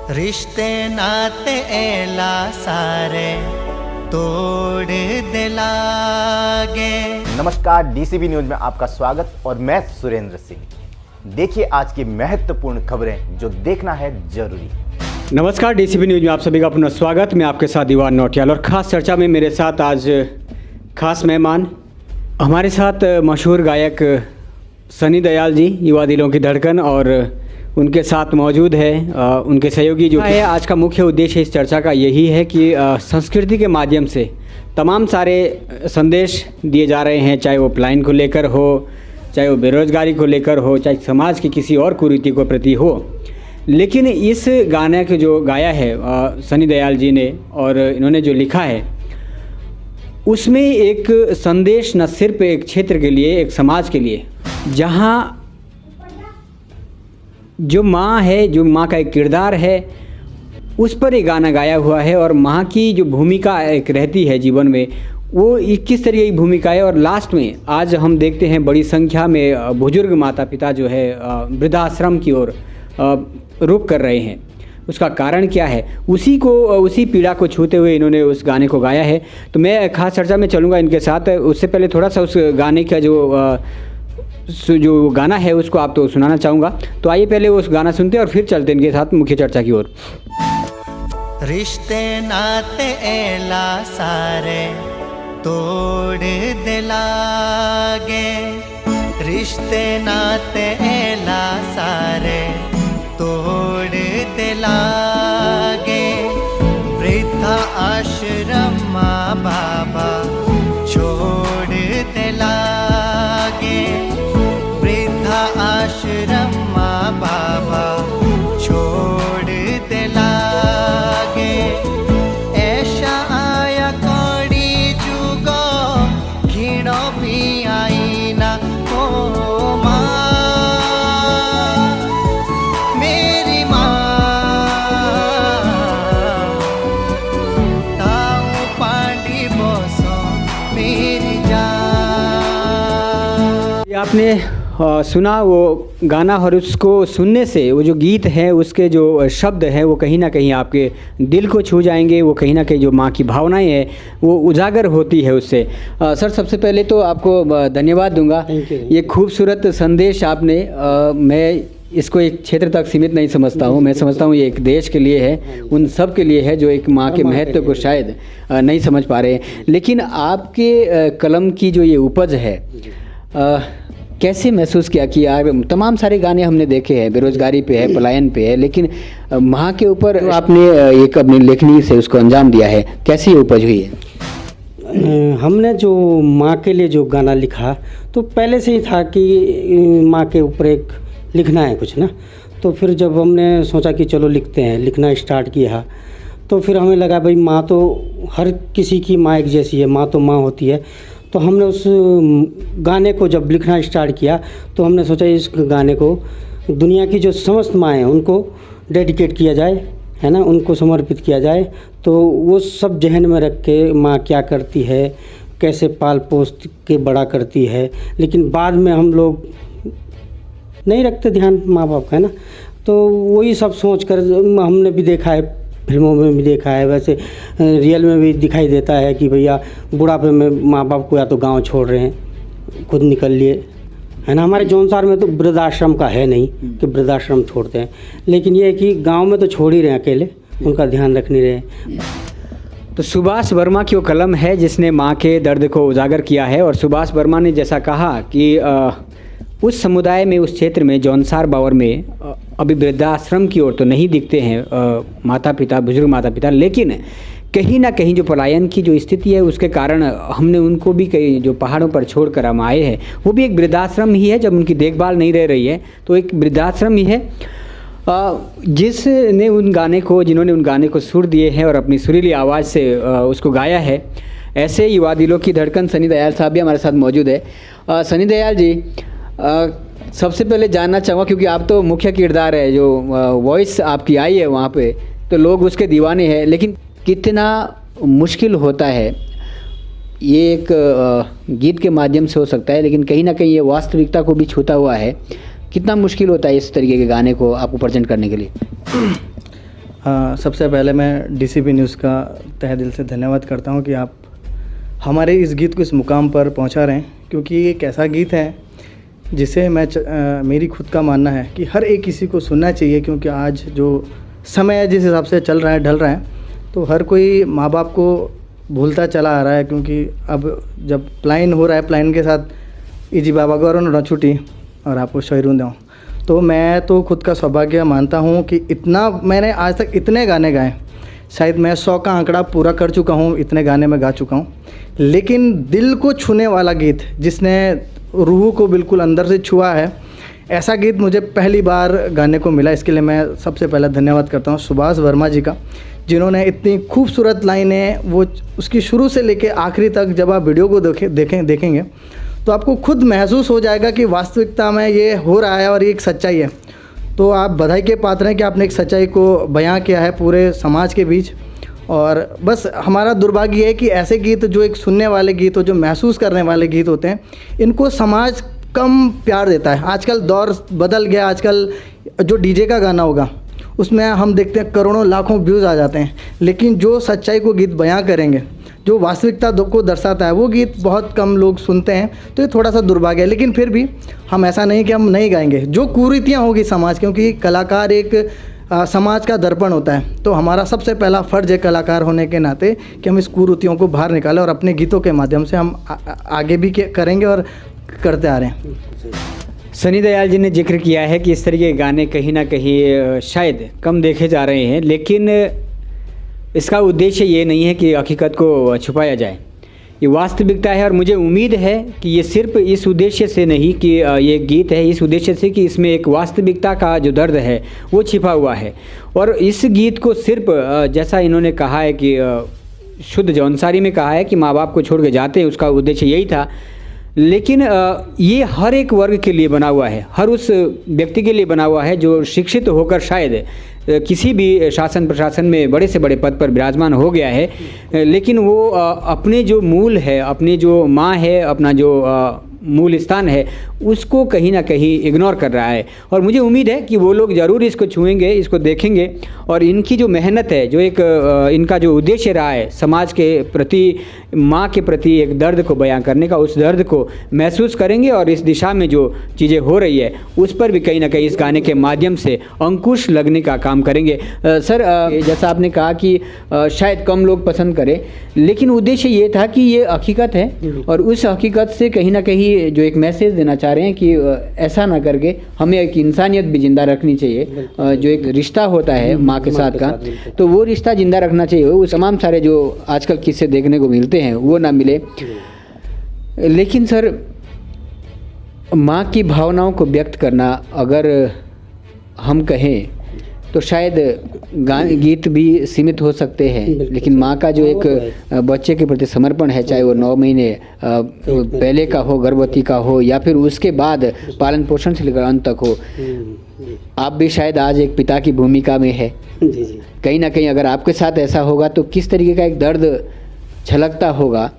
रिश्ते नाते एला सारे तोड़ दिलागे। नमस्कार, डीसीबी न्यूज में आपका स्वागत और मैं सुरेंद्र सिंह। देखिए आज की महत्वपूर्ण खबरें जो देखना है जरूरी। नमस्कार, डीसीबी न्यूज में आप सभी का पुनः स्वागत। मैं आपके साथ दीवान नौटियाल और ख़ास चर्चा में मेरे साथ आज खास मेहमान हमारे साथ मशहूर गायक सनी दयाल जी, युवा दिलों की धड़कन, और उनके साथ मौजूद है उनके सहयोगी जो है। आज का मुख्य उद्देश्य इस चर्चा का यही है कि संस्कृति के माध्यम से तमाम सारे संदेश दिए जा रहे हैं, चाहे वो पलायन को लेकर हो, चाहे वो बेरोजगारी को लेकर हो, चाहे समाज की किसी और कुरीति को प्रति हो। लेकिन इस गाने को जो गाया है सनी दयाल जी ने और इन्होंने जो लिखा है, उसमें एक संदेश न सिर्फ एक क्षेत्र के लिए, एक समाज के लिए, जहाँ जो माँ है, जो माँ का एक किरदार है, उस पर ये गाना गाया हुआ है। और माँ की जो भूमिका एक रहती है जीवन में, वो किस तरह की भूमिका है। और लास्ट में आज हम देखते हैं बड़ी संख्या में बुजुर्ग माता पिता जो है वृद्धाश्रम की ओर रुख कर रहे हैं। उसका कारण क्या है, उसी पीड़ा को छूते हुए इन्होंने उस गाने को गाया है। तो मैं खास चर्चा में चलूँगा इनके साथ। उससे पहले थोड़ा सा उस गाने का जो गाना है उसको आप तो सुनाना चाहूँगा। तो आइए पहले उस गाना सुनते हैं और फिर चलते हैं इनके साथ मुख्य चर्चा की ओर। रिश्ते नाते एला सारे तोड़ दिलागे। रिश्ते नाते एला सारे तोड़ दिलागे। वृद्धा आश्रम माँ बाबा छोड़ दिलागे। वृद्धा आश्रम माँ बाबा छोड़ दिलागे। ऐसा आया कौड़ी जुगो घिणो भी आई ना ओ माँ, मेरी माँ ताऊ पांडी बोसो मेरी जान। आपने सुना वो गाना, और उसको सुनने से वो जो गीत है, उसके जो शब्द हैं, वो कहीं ना कहीं आपके दिल को छू जाएंगे। वो कहीं ना कहीं जो माँ की भावनाएं हैं वो उजागर होती है उससे। सर, सबसे पहले तो आपको धन्यवाद दूंगा। ये खूबसूरत संदेश आपने मैं इसको एक क्षेत्र तक सीमित नहीं समझता हूँ। मैं समझता हूँ ये एक देश के लिए है, उन सब के लिए है जो एक माँ के महत्व को शायद नहीं समझ पा रहे हैं। लेकिन आपके कलम की जो ये उपज है, कैसे महसूस किया कि यार तमाम सारे गाने हमने देखे हैं, बेरोजगारी पे है, पलायन पे है, लेकिन माँ के ऊपर आपने एक अपनी लेखनी से उसको अंजाम दिया है। कैसी उपज हुई है? हमने जो माँ के लिए जो गाना लिखा, तो पहले से ही था कि माँ के ऊपर एक लिखना है कुछ ना। तो फिर जब हमने सोचा कि चलो लिखते हैं, लिखना स्टार्ट किया, तो फिर हमें लगा भाई माँ तो हर किसी की माँ एक जैसी है, माँ तो माँ होती है। तो हमने उस गाने को जब लिखना स्टार्ट किया, तो हमने सोचा इस गाने को दुनिया की जो समस्त माँएं हैं उनको डेडिकेट किया जाए, है ना, उनको समर्पित किया जाए। तो वो सब जहन में रख के माँ क्या करती है, कैसे पाल पोस के बड़ा करती है, लेकिन बाद में हम लोग नहीं रखते ध्यान माँ बाप का, है ना। तो वही सब सोच कर हमने भी देखा है, फिल्मों में भी देखा है, वैसे रियल में भी दिखाई देता है कि भैया बुढ़ापे में माँ बाप को या तो गांव छोड़ रहे हैं, खुद निकल लिए, है ना। हमारे जौनसार में तो वृद्धाश्रम का है नहीं कि वृद्धाश्रम छोड़ते हैं, लेकिन ये है कि गांव में तो छोड़ ही रहे हैं, अकेले उनका ध्यान रख नहीं रहे। तो सुभाष वर्मा की वो कलम है जिसने माँ के दर्द को उजागर किया है। और सुभाष वर्मा ने जैसा कहा कि उस समुदाय में, उस क्षेत्र में, जौनसार बावर में अभी वृद्धाश्रम की ओर तो नहीं दिखते हैं माता पिता, बुजुर्ग माता पिता, लेकिन कहीं ना कहीं जो पलायन की जो स्थिति है उसके कारण हमने उनको भी कई जो पहाड़ों पर छोड़कर हम आए हैं, वो भी एक वृद्धाश्रम ही है। जब उनकी देखभाल नहीं रह रही है तो एक वृद्धाश्रम ही है। जिन्होंने उन गाने को सुर दिए हैं और अपनी सुरीली आवाज़ से उसको गाया है, ऐसे युवा दिलों की धड़कन सनी दयाल साहब भी हमारे साथ मौजूद है। सनी दयाल जी, सबसे पहले जानना चाहूँगा, क्योंकि आप तो मुख्य किरदार है, जो वॉइस आपकी आई है वहाँ पे, तो लोग उसके दीवाने हैं, लेकिन कितना मुश्किल होता है। ये एक गीत के माध्यम से हो सकता है, लेकिन कहीं ना कहीं ये वास्तविकता को भी छूता हुआ है। कितना मुश्किल होता है इस तरीके के गाने को आपको प्रेजेंट करने के लिए? सबसे पहले मैं डीसीपी न्यूज़ का तहे दिल से धन्यवाद करता हूं कि आप हमारे इस गीत को इस मुकाम पर पहुंचा रहे हैं, क्योंकि ये एक ऐसा गीत है जिसे मेरी खुद का मानना है कि हर एक किसी को सुनना चाहिए, क्योंकि आज जो समय जिस हिसाब से चल रहा है, ढल रहा है, तो हर कोई माँ बाप को भूलता चला आ रहा है। क्योंकि अब जब प्लान हो रहा है, प्लान के साथ इजी बाबा गौरव न छुट्टी और आपको शहरों दूँ, तो मैं तो खुद का सौभाग्य मानता हूँ कि इतना मैंने आज तक इतने गाने गाए, शायद मैं 100 का आंकड़ा पूरा कर चुका हूँ, इतने गाने में गा चुका हूँ। लेकिन दिल को छूने वाला गीत जिसने रूह को बिल्कुल अंदर से छुआ है, ऐसा गीत मुझे पहली बार गाने को मिला। इसके लिए मैं सबसे पहले धन्यवाद करता हूँ सुभाष वर्मा जी का, जिन्होंने इतनी खूबसूरत लाइनें, वो उसकी शुरू से लेके आखिरी तक, जब आप वीडियो को देखेंगे तो आपको खुद महसूस हो जाएगा कि वास्तविकता में ये हो रहा है और ये एक सच्चाई है। तो आप बधाई के पात्र हैं कि आपने एक सच्चाई को बयां किया है पूरे समाज के बीच। और बस हमारा दुर्भाग्य है कि ऐसे गीत जो एक सुनने वाले गीत हो, जो महसूस करने वाले गीत होते हैं, इनको समाज कम प्यार देता है। आजकल दौर बदल गया। आजकल जो डीजे का गाना होगा उसमें हम देखते हैं करोड़ों लाखों व्यूज़ आ जाते हैं, लेकिन जो सच्चाई को गीत बयां करेंगे, जो वास्तविकता को दर्शाता है, वो गीत बहुत कम लोग सुनते हैं। तो ये थोड़ा सा दुर्भाग्य है। लेकिन फिर भी हम ऐसा नहीं कि हम नहीं गाएंगे। जो कुरीतियाँ होगी समाज, क्योंकि कलाकार एक समाज का दर्पण होता है, तो हमारा सबसे पहला फ़र्ज है कलाकार होने के नाते कि हम इस कुरीतियों को बाहर निकालें, और अपने गीतों के माध्यम से हम आगे भी करेंगे और करते आ रहे हैं। सनी दयाल जी ने जिक्र किया है कि इस तरह के गाने कहीं ना कहीं शायद कम देखे जा रहे हैं, लेकिन इसका उद्देश्य ये नहीं है कि हकीकत को छुपाया जाए, ये वास्तविकता है। और मुझे उम्मीद है कि ये सिर्फ इस उद्देश्य से नहीं कि ये गीत है, इस उद्देश्य से कि इसमें एक वास्तविकता का जो दर्द है वो छिपा हुआ है। और इस गीत को सिर्फ जैसा इन्होंने कहा है कि शुद्ध जौनसारी में कहा है कि माँ बाप को छोड़ के जाते हैं, उसका उद्देश्य यही था। लेकिन ये हर एक वर्ग के लिए बना हुआ है, हर उस व्यक्ति के लिए बना हुआ है जो शिक्षित होकर शायद किसी भी शासन प्रशासन में बड़े से बड़े पद पर विराजमान हो गया है, लेकिन वो अपने जो मूल है, अपनी जो माँ है, अपना जो मूल स्थान है, उसको कहीं ना कहीं इग्नोर कर रहा है। और मुझे उम्मीद है कि वो लोग ज़रूर इसको छुएंगे, इसको देखेंगे, और इनकी जो मेहनत है, जो एक इनका जो उद्देश्य रहा है समाज के प्रति, माँ के प्रति एक दर्द को बयां करने का, उस दर्द को महसूस करेंगे और इस दिशा में जो चीज़ें हो रही है उस पर भी कहीं ना कहीं इस गाने के माध्यम से अंकुश लगने का काम करेंगे। सर, जैसा आपने कहा कि शायद कम लोग पसंद करें, लेकिन उद्देश्य ये था कि ये हकीकत है, और उस हकीकत से कहीं ना कहीं जो एक मैसेज देना चाह रहे हैं कि ऐसा ना करके हमें एक इंसानियत भी ज़िंदा रखनी चाहिए। जो एक रिश्ता होता है माँ के साथ का, तो वो रिश्ता ज़िंदा रखना चाहिए। वो तमाम सारे जो आजकल किस्से देखने को मिलते हैं वो ना मिले। लेकिन सर, माँ की भावनाओं को व्यक्त करना अगर हम कहें तो शायद गीत भी सीमित हो सकते हैं, लेकिन माँ का जो एक बच्चे के प्रति समर्पण है, चाहे वो 9 महीने पहले का हो, गर्भवती का हो, या फिर उसके बाद पालन पोषण से लेकर अंत तक हो, आप भी शायद आज एक पिता की भूमिका में है। कहीं ना कहीं अगर आपके साथ ऐसा होगा तो किस तरीके का एक दर्द छलकता होगा,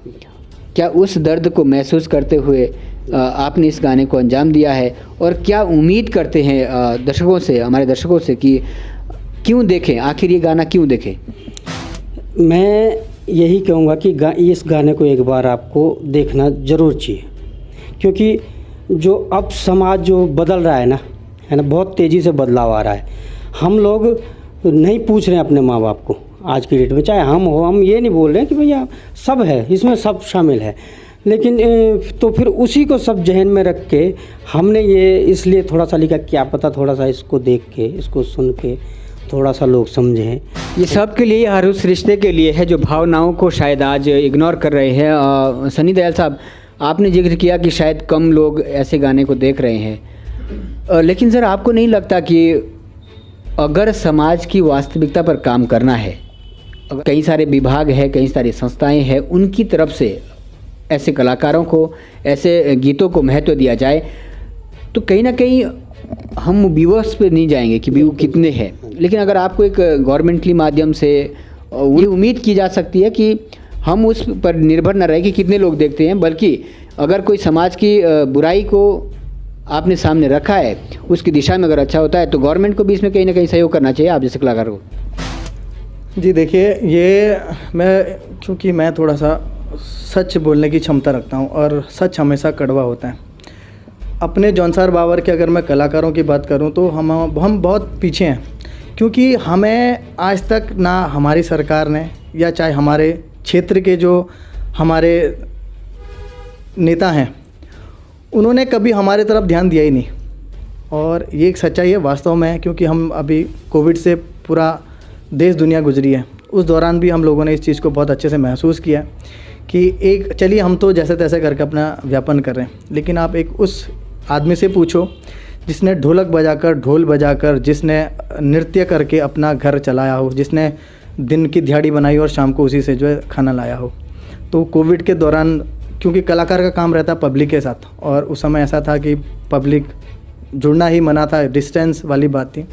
क्या उस दर्द को महसूस करते हुए आपने इस गाने को अंजाम दिया है, और क्या उम्मीद करते हैं दर्शकों से, हमारे दर्शकों से, कि क्यों देखें, आखिर ये गाना क्यों देखें? मैं यही कहूँगा कि इस गाने को एक बार आपको देखना ज़रूर चाहिए, क्योंकि जो अब समाज जो बदल रहा है ना, बहुत तेज़ी से बदलाव आ रहा है। हम लोग नहीं पूछ रहे हैं अपने माँ बाप को आज की डेट में, चाहे हम हो, हम ये नहीं बोल रहे हैं कि भैया सब है, इसमें सब शामिल है, लेकिन तो फिर उसी को सब जहन में रख के हमने ये इसलिए थोड़ा सा लिखा, क्या पता थोड़ा सा इसको देख के, इसको सुन के थोड़ा सा लोग समझें। ये सब के लिए, हर उस रिश्ते के लिए है जो भावनाओं को शायद आज इग्नोर कर रहे हैं। सनी दयाल साहब, आपने जिक्र किया कि शायद कम लोग ऐसे गाने को देख रहे हैं, लेकिन सर आपको नहीं लगता कि अगर समाज की वास्तविकता पर काम करना है, कई सारे विभाग है, कई सारी संस्थाएं हैं, उनकी तरफ से ऐसे कलाकारों को, ऐसे गीतों को महत्व दिया जाए, तो कहीं ना कहीं हम व्यूअर्स पे नहीं जाएंगे कि व्यू कितने हैं। लेकिन अगर आपको एक गवर्नमेंटली माध्यम से ये उम्मीद की जा सकती है कि हम उस पर निर्भर न रहे कि कितने लोग देखते हैं, बल्कि अगर कोई समाज की बुराई को आपने सामने रखा है, उसकी दिशा में अगर अच्छा होता है, तो गवर्नमेंट को भी इसमें कहीं ना कहीं सहयोग करना चाहिए आप जैसे कलाकार को। जी देखिए, ये क्योंकि मैं थोड़ा सा सच बोलने की क्षमता रखता हूँ और सच हमेशा कड़वा होता है। अपने जौनसार बावर के अगर मैं कलाकारों की बात करूँ तो हम बहुत पीछे हैं, क्योंकि हमें आज तक ना हमारी सरकार ने या चाहे हमारे क्षेत्र के जो हमारे नेता हैं उन्होंने कभी हमारे तरफ ध्यान दिया ही नहीं। और ये एक सच्चाई है वास्तव में, क्योंकि हम अभी कोविड से पूरा देश दुनिया गुजरी है, उस दौरान भी हम लोगों ने इस चीज़ को बहुत अच्छे से महसूस किया कि चलिए हम तो जैसे तैसे करके अपना व्यापन कर रहे हैं, लेकिन आप एक उस आदमी से पूछो जिसने ढोलक बजाकर, ढोल बजाकर, जिसने नृत्य करके अपना घर चलाया हो, जिसने दिन की दिहाड़ी बनाई और शाम को उसी से जो है खाना लाया हो। तो कोविड के दौरान क्योंकि कलाकार का काम रहता है पब्लिक के साथ, और उस समय ऐसा था कि पब्लिक जुड़ना ही मना था, डिस्टेंस वाली बात थी,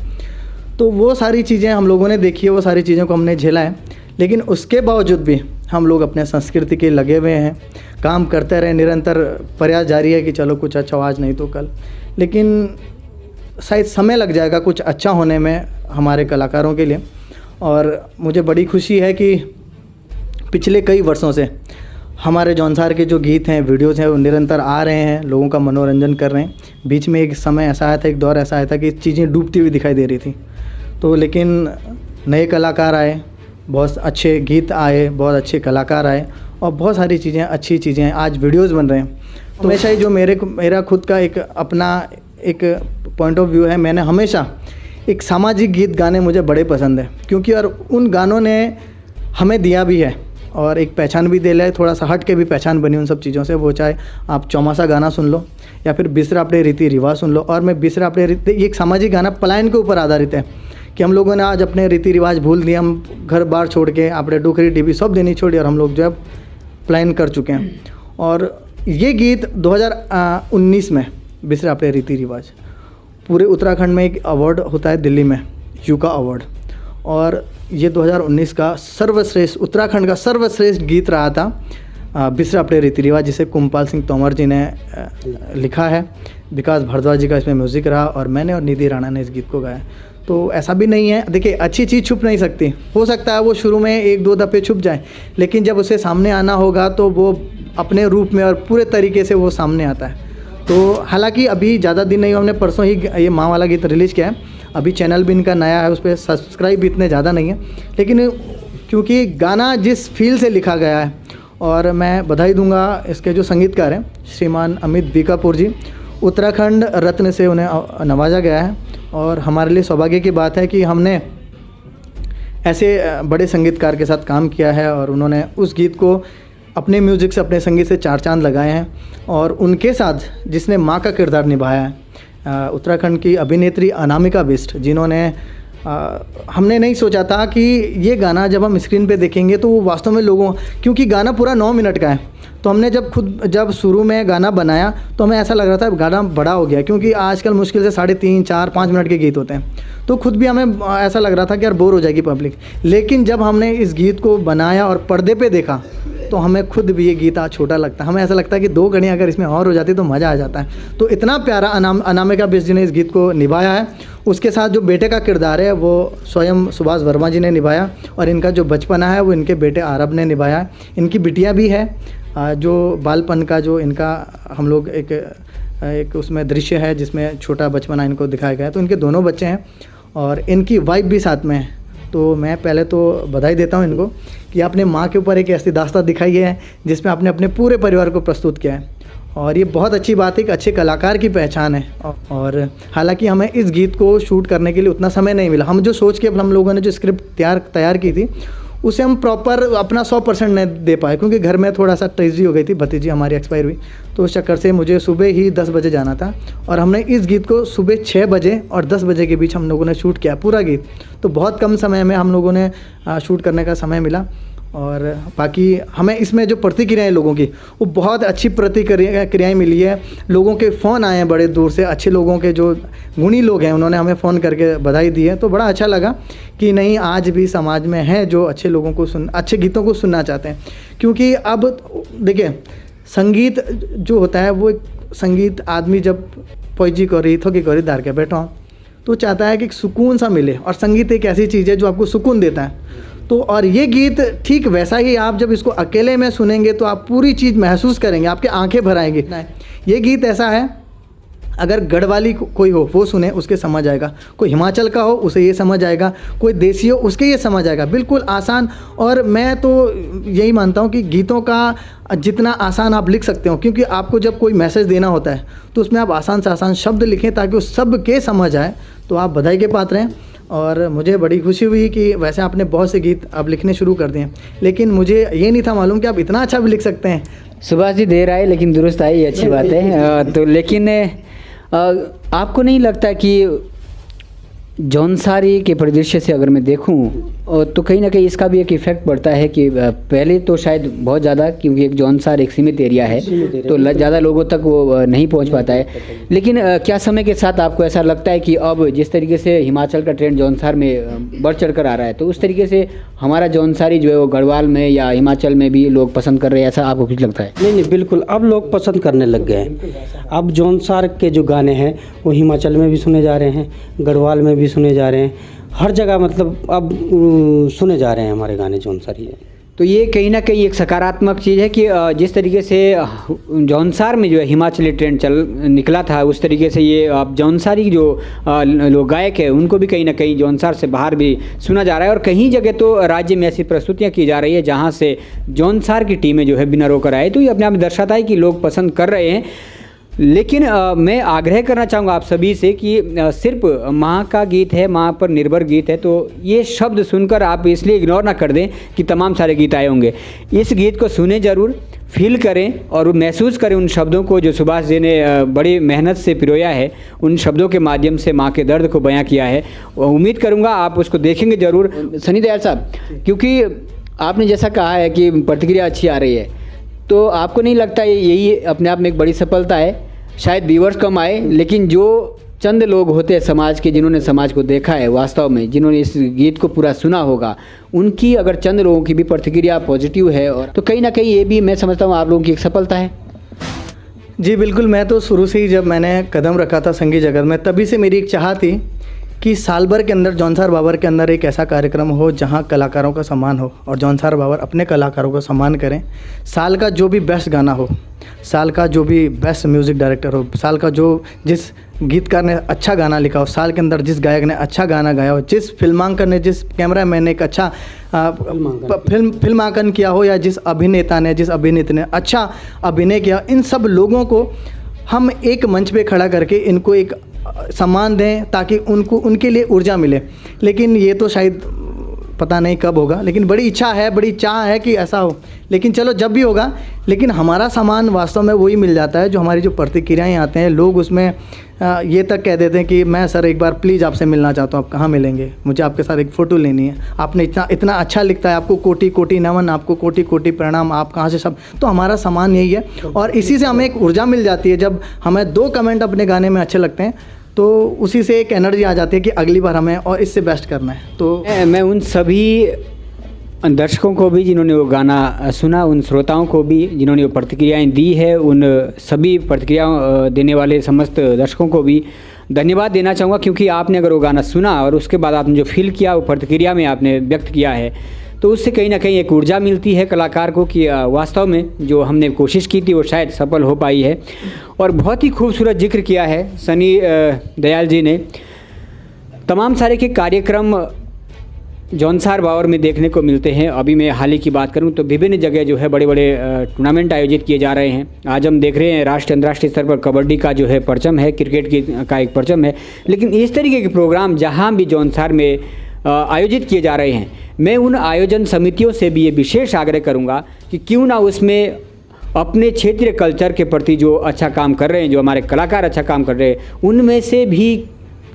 तो वो सारी चीज़ें हम लोगों ने देखी है, वो सारी चीज़ों को हमने झेला है। लेकिन उसके बावजूद भी हम लोग अपने संस्कृति के लगे हुए हैं, काम करते रहे, निरंतर प्रयास जारी है कि चलो कुछ अच्छा आज नहीं तो कल। लेकिन शायद समय लग जाएगा कुछ अच्छा होने में हमारे कलाकारों के लिए। और मुझे बड़ी खुशी है कि पिछले कई वर्षों से हमारे जौनसार के जो गीत हैं, वीडियोज़ हैं, वो निरंतर आ रहे हैं, लोगों का मनोरंजन कर रहे हैं। बीच में एक समय ऐसा आया था, एक दौर ऐसा आया था कि चीज़ें डूबती हुई दिखाई दे रही थी, तो लेकिन नए कलाकार आए, बहुत अच्छे गीत आए, बहुत अच्छे कलाकार आए और बहुत सारी चीज़ें, अच्छी चीज़ें आज वीडियोस बन रहे हैं। तो हमेशा ही जो मेरा खुद का एक अपना एक पॉइंट ऑफ व्यू है, मैंने हमेशा एक सामाजिक गीत गाने मुझे बड़े पसंद है, क्योंकि और उन गानों ने हमें दिया भी है और एक पहचान भी दे ले, थोड़ा सा हट के भी पहचान बनी उन सब चीज़ों से। वो चाहे आप चौमासा गाना सुन लो या फिर बिसरा अपने रीति रिवाज सुन लो। और मैं बिसरा अपने रीति, ये एक सामाजिक गाना पलायन के ऊपर आधारित है कि हम लोगों ने आज अपने रीति रिवाज भूल दिए, हम घर बार छोड़ के अपने डुकरी डिबी सब देनी छोड़ी और हम लोग जो है पलायन कर चुके हैं। और ये गीत 2019 में बिसरा अपने रीति रिवाज, पूरे उत्तराखंड में एक अवार्ड होता है दिल्ली में, यूका अवार्ड, और ये 2019 का सर्वश्रेष्ठ, उत्तराखंड का सर्वश्रेष्ठ गीत रहा था बिसरा अपने रीति रिवाज, जिसे कुमपाल सिंह तोमर जी ने लिखा है। विकास भारद्वाज जी का इसमें म्यूज़िक रहा और मैंने और निधि राणा ने इस गीत को गाया। तो ऐसा भी नहीं है, देखिए अच्छी चीज़ छुप नहीं सकती, हो सकता है वो शुरू में एक दो दफ़े छुप जाए, लेकिन जब उसे सामने आना होगा तो वो अपने रूप में और पूरे तरीके से वो सामने आता है। तो हालांकि अभी ज़्यादा दिन नहीं, हमने परसों ही ये माँ वाला गीत रिलीज़ किया है, अभी चैनल भी इनका नया है, उस पर सब्सक्राइब भी इतने ज़्यादा नहीं है, लेकिन क्योंकि गाना जिस फील से लिखा गया है, और मैं बधाई दूंगा इसके जो संगीतकार हैं श्रीमान अमित बीकापुर जी, उत्तराखंड रत्न से उन्हें नवाजा गया है। और हमारे लिए सौभाग्य की बात है कि हमने ऐसे बड़े संगीतकार के साथ काम किया है और उन्होंने उस गीत को अपने म्यूज़िक से, अपने संगीत से चार चांद लगाए हैं। और उनके साथ जिसने माँ का किरदार निभाया है, उत्तराखंड की अभिनेत्री अनामिका बिष्ट, जिन्होंने हमने नहीं सोचा था कि ये गाना जब हम स्क्रीन पे देखेंगे तो वो वास्तव में लोगों, क्योंकि गाना पूरा 9 मिनट का है, तो हमने जब शुरू में गाना बनाया तो हमें ऐसा लग रहा था गाना बड़ा हो गया, क्योंकि आजकल मुश्किल से 3.5, 4, 5 मिनट के गीत होते हैं, तो खुद भी हमें ऐसा लग रहा था कि यार बोर हो जाएगी पब्लिक। लेकिन जब हमने इस गीत को बनाया और पर्दे पे देखा तो हमें खुद भी ये गीत आज छोटा लगता है, हमें ऐसा लगता है कि 2 घड़ियाँ अगर इसमें और हो जाती तो मज़ा आ जाता है। तो इतना प्यारा अनामिका बिष्ट जी ने इस गीत को निभाया है। उसके साथ जो बेटे का किरदार है वो स्वयं सुभाष वर्मा जी ने निभाया, और इनका जो बचपना है वो इनके बेटे आरब ने निभाया है। इनकी बिटिया भी है, जो बालपन का जो इनका हम लोग एक उसमें दृश्य है जिसमें छोटा बचपना इनको दिखाया गया है, तो इनके दोनों बच्चे हैं और इनकी वाइफ भी साथ में है। तो मैं पहले तो बधाई देता हूँ इनको कि आपने माँ के ऊपर एक ऐसी दास्तान दिखाई है जिसमें आपने अपने पूरे परिवार को प्रस्तुत किया है, और ये बहुत अच्छी बात है, एक अच्छे कलाकार की पहचान है। और हालांकि हमें इस गीत को शूट करने के लिए उतना समय नहीं मिला, हम जो सोच के हम लोगों ने जो स्क्रिप्ट तैयार की थी उसे हम प्रॉपर अपना 100% नहीं दे पाए, क्योंकि घर में थोड़ा सा ट्रेजेडी हो गई थी, भतीजी हमारी एक्सपायर हुई, तो उस चक्कर से मुझे सुबह ही 10 बजे जाना था, और हमने इस गीत को सुबह 6 बजे और 10 बजे के बीच हम लोगों ने शूट किया पूरा गीत। तो बहुत कम समय में हम लोगों ने शूट करने का समय मिला। और बाकी हमें इसमें जो प्रतिक्रियाएं लोगों की, वो बहुत अच्छी प्रतिक्रियाएं मिली है। लोगों के फ़ोन आए हैं बड़े दूर से, अच्छे लोगों के जो गुणी लोग हैं उन्होंने हमें फ़ोन करके बधाई दी है, तो बड़ा अच्छा लगा कि नहीं, आज भी समाज में हैं जो अच्छे लोगों को अच्छे गीतों को सुनना चाहते हैं। क्योंकि अब देखिए, संगीत जो होता है वो एक संगीत आदमी जब पोइजी करी थोकी करी दार के बैठा हूँ तो चाहता है कि सुकून सा मिले, और संगीत एक ऐसी चीज़ है जो आपको सुकून देता है। तो और ये गीत ठीक वैसा ही आप जब इसको अकेले में सुनेंगे तो आप पूरी चीज़ महसूस करेंगे, आपके आंखें भर आएंगी। ये गीत ऐसा है, अगर गढ़वाली कोई हो वो सुने उसके समझ आएगा, कोई हिमाचल का हो उसे ये समझ आएगा, कोई देसी हो उसके ये समझ आएगा, बिल्कुल आसान। और मैं तो यही मानता हूँ कि गीतों का जितना आसान आप लिख सकते हो, क्योंकि आपको जब कोई मैसेज देना होता है तो उसमें आप आसान से आसान शब्द लिखें ताकि उस सब के समझ आए। तो आप बधाई के पात्र हैं और मुझे बड़ी खुशी हुई कि वैसे आपने बहुत से गीत आप लिखने शुरू कर दिए, लेकिन मुझे ये नहीं था मालूम कि आप इतना अच्छा भी लिख सकते हैं। सुभाष जी देर आए लेकिन दुरुस्त आई, ये अच्छी बात है। तो लेकिन आपको नहीं लगता कि जौनसारी के परिदृश्य से अगर मैं देखूं तो कहीं ना कहीं इसका भी एक इफ़ेक्ट पड़ता है कि पहले तो शायद बहुत ज़्यादा, क्योंकि एक जौनसार एक सीमित एरिया है तो ज़्यादा लोगों तक वो नहीं पहुंच पाता है, लेकिन क्या समय के साथ आपको ऐसा लगता है कि अब जिस तरीके से हिमाचल का ट्रेंड जौनसार में बढ़ चढ़ कर आ रहा है तो उस तरीके से हमारा जौनसारी जो है वो गढ़वाल में या हिमाचल में भी लोग पसंद कर रहे हैं, ऐसा आपको कुछ लगता है? नहीं, बिल्कुल अब लोग पसंद करने लग गए हैं। अब जौनसार के जो गाने हैं वो हिमाचल में भी सुने जा रहे हैं, गढ़वाल में भी सुने जा रहे हैं, हर जगह मतलब अब सुने जा रहे हैं हमारे गाने जौनसारी। तो ये कहीं ना कहीं एक सकारात्मक चीज़ है कि जिस तरीके से जौनसार में जो है हिमाचली ट्रेंड निकला था, उस तरीके से ये अब जौनसारी जो लोग गायक है उनको भी कहीं ना कहीं जौनसार से बाहर भी सुना जा रहा है। और कहीं जगह तो राज्य में ऐसी प्रस्तुतियाँ की जा रही है जहाँ से जौनसार की टीमें जो है बिना रोकर आए, तो ये अपने आप में दर्शाता है कि लोग पसंद कर रहे हैं। लेकिन मैं आग्रह करना चाहूँगा आप सभी से कि सिर्फ माँ का गीत है, माँ पर निर्भर गीत है, तो ये शब्द सुनकर आप इसलिए इग्नोर ना कर दें कि तमाम सारे गीत आए होंगे। इस गीत को सुने ज़रूर, फील करें और महसूस करें उन शब्दों को जो सुभाष जी ने बड़ी मेहनत से पिरोया है, उन शब्दों के माध्यम से माँ के दर्द को बयां किया है। उम्मीद करूँगा आप उसको देखेंगे ज़रूर। सनी दयाल साहब, क्योंकि आपने जैसा कहा है कि प्रतिक्रिया अच्छी आ रही है, तो आपको नहीं लगता यही अपने आप में एक बड़ी सफलता है? शायद व्यूअर्स कम आए, लेकिन जो चंद लोग होते हैं समाज के, जिन्होंने समाज को देखा है वास्तव में, जिन्होंने इस गीत को पूरा सुना होगा, उनकी अगर चंद लोगों की भी प्रतिक्रिया पॉजिटिव है और तो कहीं ना कहीं ये भी मैं समझता हूँ आप लोगों की एक सफलता है। जी बिल्कुल, मैं तो शुरू से ही जब मैंने कदम रखा था संगीत जगत में, तभी से मेरी एक चाह थी कि साल भर के अंदर जौनसार बाबर के अंदर एक ऐसा कार्यक्रम हो जहां कलाकारों का सम्मान हो और जौनसार बाबर अपने कलाकारों का सम्मान करें। साल का जो भी बेस्ट गाना हो, साल का जो भी बेस्ट म्यूज़िक डायरेक्टर हो, साल का जो जिस गीतकार ने अच्छा गाना लिखा हो, साल के अंदर जिस गायक ने अच्छा गाना गाया हो, जिस फिल्मांकन ने, जिस कैमरामैन ने एक अच्छा फिल्मांकन किया हो, या जिस अभिनेता ने, जिस अभिनेत्री ने अच्छा अभिनय किया, इन सब लोगों को हम एक मंच पे खड़ा करके इनको एक सम्मान दें ताकि उनको उनके लिए ऊर्जा मिले। लेकिन ये तो शायद पता नहीं कब होगा, लेकिन बड़ी इच्छा है, बड़ी चाह है कि ऐसा हो। लेकिन चलो जब भी होगा, लेकिन हमारा सामान वास्तव में वही मिल जाता है जो हमारी जो प्रतिक्रियाएं आते हैं। लोग उसमें ये तक कह देते हैं कि मैं सर एक बार प्लीज़ आपसे मिलना चाहता हूँ, आप कहाँ मिलेंगे, मुझे आपके साथ एक फ़ोटो लेनी है, आपने इतना अच्छा लिखता है, आपको कोटि कोटि नमन, आपको कोटि कोटि प्रणाम, आप कहाँ से सब। तो हमारा सामान यही है और इसी से हमें एक ऊर्जा मिल जाती है। जब हमें 2 कमेंट अपने गाने में अच्छे लगते हैं तो उसी से एक एनर्जी आ जाती है कि अगली बार हमें और इससे बेस्ट करना है। तो मैं उन सभी दर्शकों को भी जिन्होंने वो गाना सुना, उन श्रोताओं को भी जिन्होंने वो प्रतिक्रियाएं दी है, उन सभी प्रतिक्रिया देने वाले समस्त दर्शकों को भी धन्यवाद देना चाहूँगा, क्योंकि आपने अगर वो गाना सुना और उसके बाद आपने जो फील किया वो प्रतिक्रिया में आपने व्यक्त किया है, तो उससे कहीं ना कहीं एक ऊर्जा मिलती है कलाकार को कि वास्तव में जो हमने कोशिश की थी वो शायद सफल हो पाई है। और बहुत ही खूबसूरत जिक्र किया है सनी दयाल जी ने। तमाम सारे के कार्यक्रम जौनसार बावर में देखने को मिलते हैं। अभी मैं हाल ही की बात करूं तो विभिन्न जगह जो है बड़े बड़े टूर्नामेंट आयोजित किए जा रहे हैं। आज हम देख रहे हैं राष्ट्रीय अंतर्राष्ट्रीय स्तर पर कबड्डी का जो है परचम है, क्रिकेट का एक परचम है, लेकिन इस तरीके के प्रोग्राम जहां भी जौनसार में आयोजित किए जा रहे हैं, मैं उन आयोजन समितियों से भी ये विशेष आग्रह करूंगा कि क्यों ना उसमें अपने क्षेत्रीय कल्चर के प्रति जो अच्छा काम कर रहे हैं, जो हमारे कलाकार अच्छा काम कर रहे हैं, उनमें से भी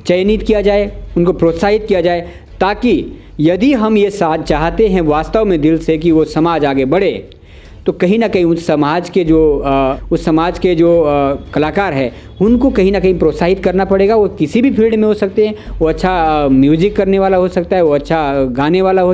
चयनित किया जाए, उनको प्रोत्साहित किया जाए, ताकि यदि हम ये साथ चाहते हैं वास्तव में दिल से कि वो समाज आगे बढ़े, तो कहीं ना कहीं उस समाज के जो कलाकार हैं उनको कहीं ना कहीं प्रोत्साहित करना पड़ेगा। वो किसी भी फील्ड में हो सकते हैं, वो अच्छा म्यूज़िक करने वाला हो सकता है, वो अच्छा गाने वाला हो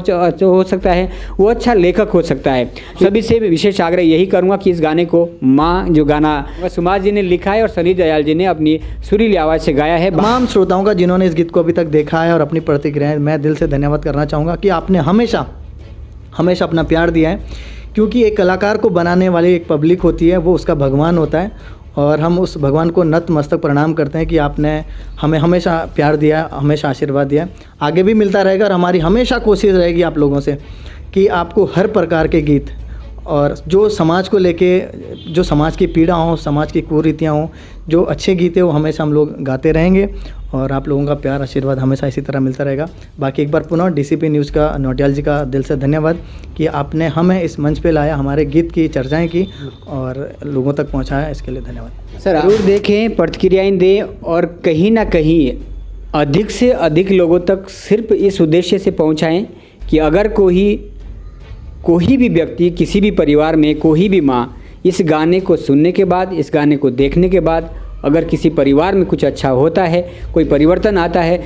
सकता है, वो अच्छा लेखक हो सकता है। सभी से विशेष आग्रह यही करूँगा कि इस गाने को माँ जो गाना सुभाष जी ने लिखा है और सनी दयाल जी ने अपनी सुरीली आवाज़ से गाया है। तमाम श्रोताओं का जिन्होंने इस गीत को अभी तक देखा है और अपनी प्रतिक्रियाएँ, मैं दिल से धन्यवाद करना चाहूँगा कि आपने हमेशा हमेशा अपना प्यार दिया है, क्योंकि एक कलाकार को बनाने वाली एक पब्लिक होती है, वो उसका भगवान होता है। और हम उस भगवान को नतमस्तक प्रणाम करते हैं कि आपने हमें हमेशा प्यार दिया, हमेशा आशीर्वाद दिया, आगे भी मिलता रहेगा। और हमारी हमेशा कोशिश रहेगी आप लोगों से कि आपको हर प्रकार के गीत और जो समाज को लेके, जो समाज की पीड़ा हो, समाज की कुरीतियाँ हों, जो अच्छे गीत हैं वो हमेशा हम लोग गाते रहेंगे और आप लोगों का प्यार आशीर्वाद हमेशा इसी तरह मिलता रहेगा। बाकी एक बार पुनः डीसीपी न्यूज़ का नौटियाल जी का दिल से धन्यवाद कि आपने हमें इस मंच पे लाया, हमारे गीत की चर्चाएं की और लोगों तक पहुंचाया, इसके लिए धन्यवाद। सर जरूर देखें, प्रतिक्रियाएं दें और कहीं ना कहीं अधिक से अधिक लोगों तक सिर्फ इस उद्देश्य से पहुंचाएं कि अगर कोई भी व्यक्ति, किसी भी परिवार में कोई भी माँ इस गाने को सुनने के बाद, इस गाने को देखने के बाद अगर किसी परिवार में कुछ अच्छा होता है, कोई परिवर्तन आता है,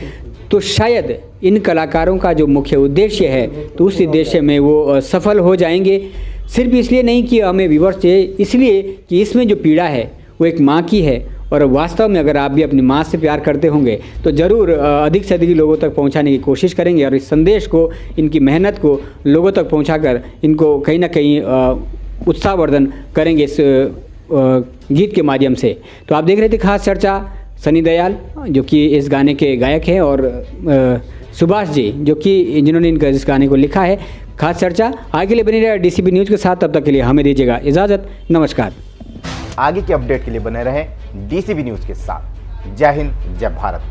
तो शायद इन कलाकारों का जो मुख्य उद्देश्य है तो उस उद्देश्य में वो सफल हो जाएंगे। सिर्फ इसलिए नहीं कि हमें व्यूअर्स चाहिए, इसलिए कि इसमें जो पीड़ा है वो एक माँ की है और वास्तव में अगर आप भी अपनी माँ से प्यार करते होंगे तो ज़रूर अधिक से अधिक लोगों तक पहुंचाने की कोशिश करेंगे और इस संदेश को, इनकी मेहनत को लोगों तक पहुंचाकर इनको कहीं ना कहीं उत्साहवर्धन करेंगे इस गीत के माध्यम से। तो आप देख रहे थे खास चर्चा सनी दयाल जो कि इस गाने के गायक हैं और सुभाष जी जो कि जिन्होंने इस गाने को लिखा है। खास चर्चा आगे के लिए बनी रहे डीसीबी न्यूज़ के साथ, तब तक के लिए हमें दीजिएगा इजाज़त, नमस्कार। आगे के अपडेट के लिए बने रहें डीसीबी न्यूज़ के साथ। जय हिंद, जय भारत।